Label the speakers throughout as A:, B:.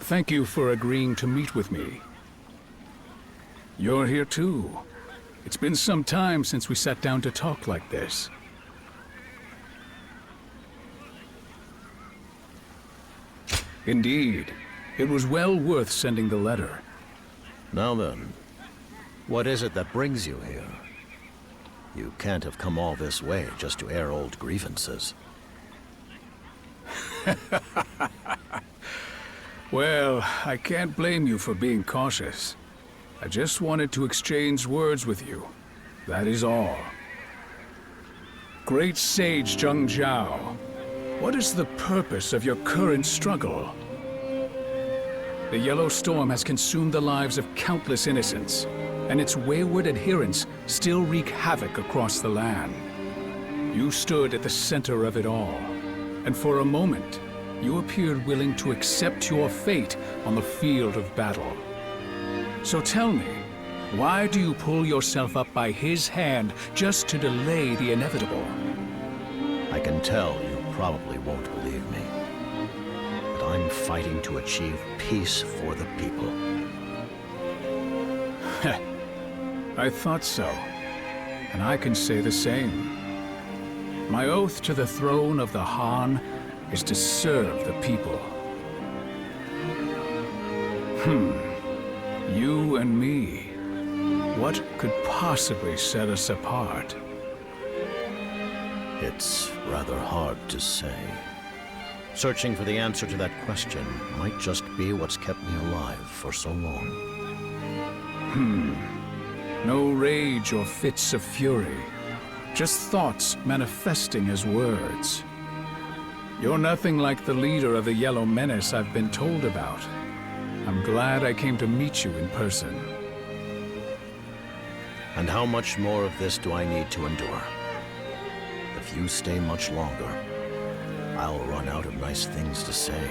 A: Thank you for agreeing to meet with me. You're here too. It's been some time since we sat down to talk like this. Indeed. It was well worth sending the letter.
B: Now then, what is it that brings you here? You can't have come all this way just to air old grievances.
A: Well, I can't blame you for being cautious. I just wanted to exchange words with you. That is all. Great Sage Zhang Jiao, what is the purpose of your current struggle? The Yellow Storm has consumed the lives of countless innocents, and its wayward adherents still wreak havoc across the land. You stood at the center of it all, and for a moment, you appeared willing to accept your fate on the field of battle. So tell me, why do you pull yourself up by his hand just to delay the inevitable?
B: I can tell you probably won't believe me. But I'm fighting to achieve peace for the people.
A: I thought so, and I can say the same. My oath to the throne of the Han is to serve the people. You and me. What could possibly set us apart?
B: It's rather hard to say. Searching for the answer to that question might just be what's kept me alive for so long.
A: No rage or fits of fury. Just thoughts manifesting as words. You're nothing like the leader of the Yellow Menace I've been told about. I'm glad I came to meet you in person.
B: And how much more of this do I need to endure? If you stay much longer, I'll run out of nice things to say.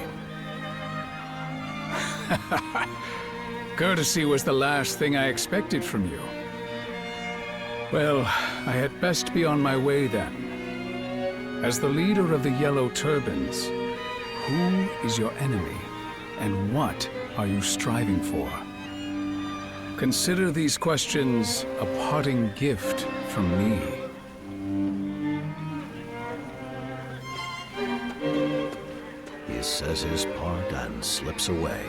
A: Courtesy was the last thing I expected from you. Well, I had best be on my way then. As the leader of the Yellow Turbans, who is your enemy, and what are you striving for? Consider these questions a parting gift from me.
B: He says his part and slips away.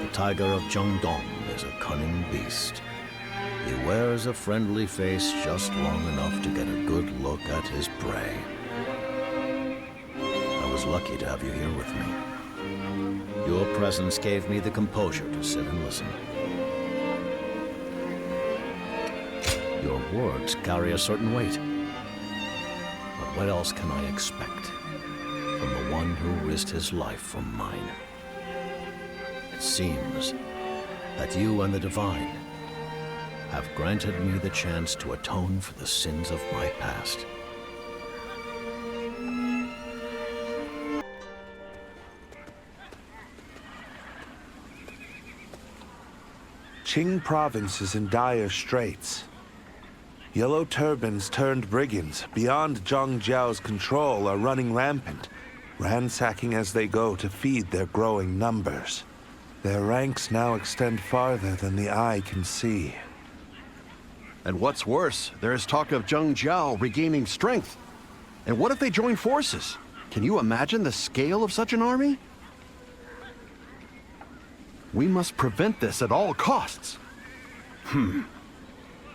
B: The tiger of Jiangdong is a cunning beast. He wears a friendly face just long enough to get a good look at his prey. I was lucky to have you here with me. Your presence gave me the composure to sit and listen. Your words carry a certain weight. But what else can I expect from the one who risked his life for mine? It seems that you and the Divine have granted me the chance to atone for the sins of my past.
C: Qing province is in dire straits. Yellow Turbans turned brigands beyond Zhang Jiao's control are running rampant, ransacking as they go to feed their growing numbers. Their ranks now extend farther than the eye can see.
D: And what's worse, there is talk of Zhang Jiao regaining strength. And what if they join forces? Can you imagine the scale of such an army? We must prevent this at all costs.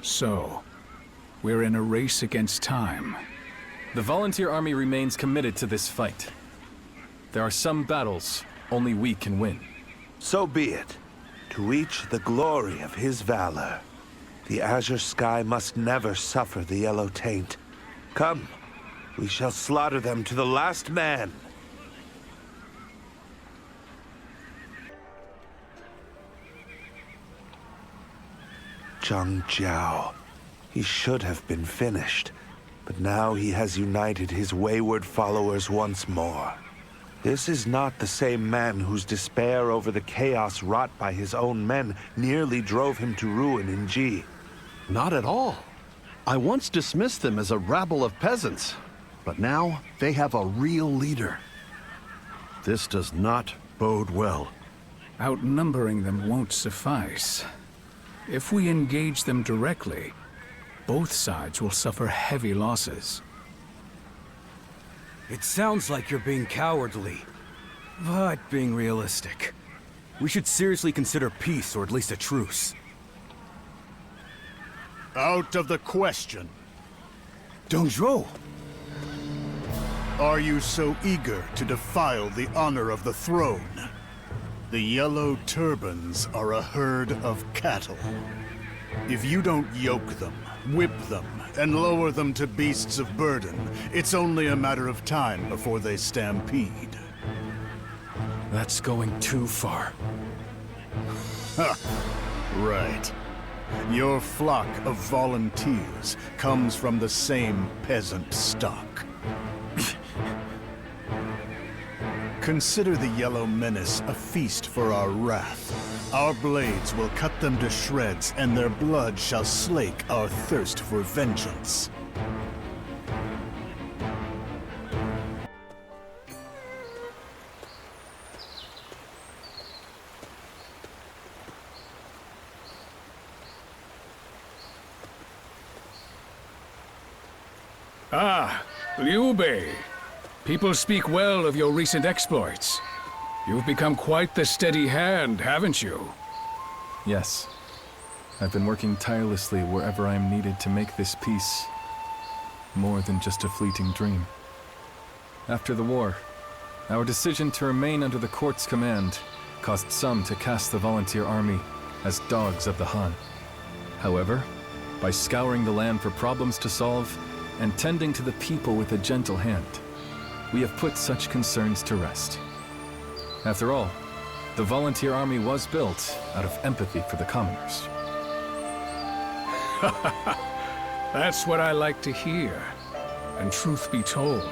A: So, we're in a race against time.
E: The volunteer army remains committed to this fight. There are some battles only we can win.
C: So be it. To reach the glory of his valor, the azure sky must never suffer the yellow taint. Come, we shall slaughter them to the last man. Zhang Jiao. He should have been finished, but now he has united his wayward followers once more. This is not the same man whose despair over the chaos wrought by his own men nearly drove him to ruin in Ji.
D: Not at all. I once dismissed them as a rabble of peasants, but now they have a real leader. This does not bode well.
A: Outnumbering them won't suffice. If we engage them directly, both sides will suffer heavy losses.
F: It sounds like you're being cowardly, but being realistic. We should seriously consider peace, or at least a truce.
G: Out of the question.
F: Zhuo!
G: Are you so eager to defile the honor of the throne? The Yellow Turbans are a herd of cattle. If you don't yoke them, whip them, and lower them to beasts of burden, it's only a matter of time before they stampede.
E: That's going too far.
G: Right. Your flock of volunteers comes from the same peasant stock. Consider the Yellow Menace a feast for our wrath. Our blades will cut them to shreds, and their blood shall slake our thirst for vengeance.
A: Ah, Liu Bei. People speak well of your recent exploits. You've become quite the steady hand, haven't you?
E: Yes. I've been working tirelessly wherever I am needed to make this peace more than just a fleeting dream. After the war, our decision to remain under the court's command caused some to cast the volunteer army as dogs of the Han. However, by scouring the land for problems to solve and tending to the people with a gentle hand, we have put such concerns to rest. After all, the volunteer army was built out of empathy for the commoners.
A: That's what I like to hear. And truth be told,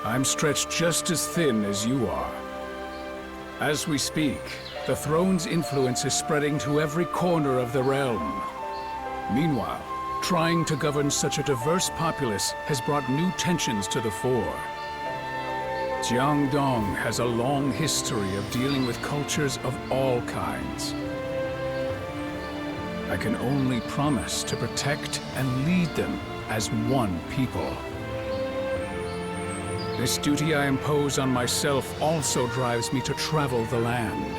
A: I'm stretched just as thin as you are. As we speak, the throne's influence is spreading to every corner of the realm. Meanwhile, trying to govern such a diverse populace has brought new tensions to the fore. Jiangdong has a long history of dealing with cultures of all kinds. I can only promise to protect and lead them as one people. This duty I impose on myself also drives me to travel the land.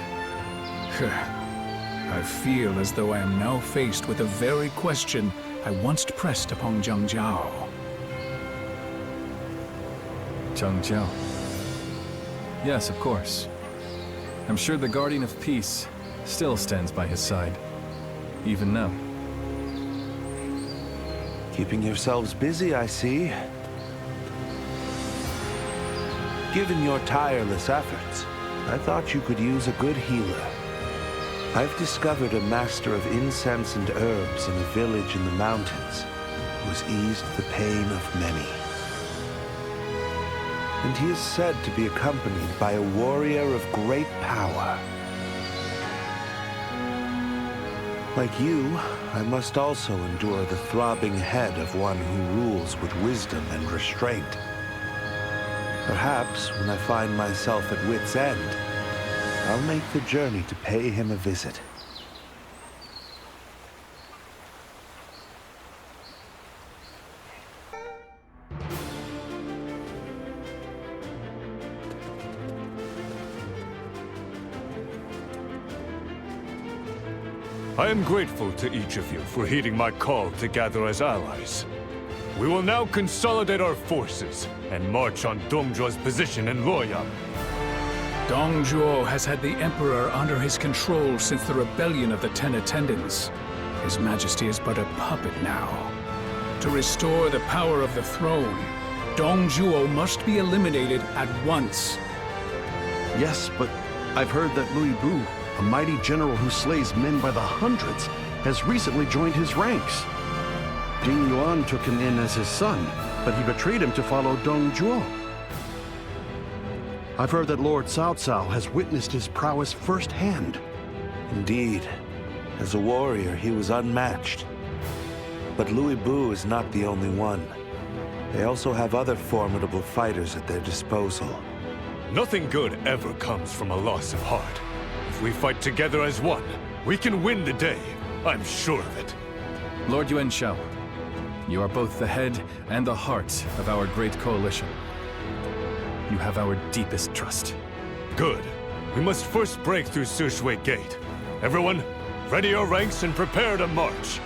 A: I feel as though I am now faced with the very question I once pressed upon Zhang Jiao.
E: Zhang Jiao. Yes, of course. I'm sure the Guardian of Peace still stands by his side, even now.
C: Keeping yourselves busy, I see. Given your tireless efforts, I thought you could use a good healer. I've discovered a master of incense and herbs in a village in the mountains who's eased the pain of many. And he is said to be accompanied by a warrior of great power. Like you, I must also endure the throbbing head of one who rules with wisdom and restraint. Perhaps, when I find myself at wit's end, I'll make the journey to pay him a visit.
H: I am grateful to each of you for heeding my call to gather as allies. We will now consolidate our forces and march on Dongzhuo's position in Luoyang.
A: Dong Zhuo has had the Emperor under his control since the rebellion of the Ten Attendants. His Majesty is but a puppet now. To restore the power of the throne, Dong Zhuo must be eliminated at once.
D: Yes, but I've heard that Louis Bu, a mighty general who slays men by the hundreds, has recently joined his ranks. Ding Yuan took him in as his son, but he betrayed him to follow Dong Zhuo. I've heard that Lord Cao Cao has witnessed his prowess firsthand.
C: Indeed. As a warrior, he was unmatched. But Louis Bu is not the only one. They also have other formidable fighters at their disposal.
H: Nothing good ever comes from a loss of heart. If we fight together as one, we can win the day. I'm sure of it.
E: Lord Yuan Shao, you are both the head and the heart of our great coalition. You have our deepest trust.
H: Good. We must first break through Sushui Gate. Everyone, ready your ranks and prepare to march.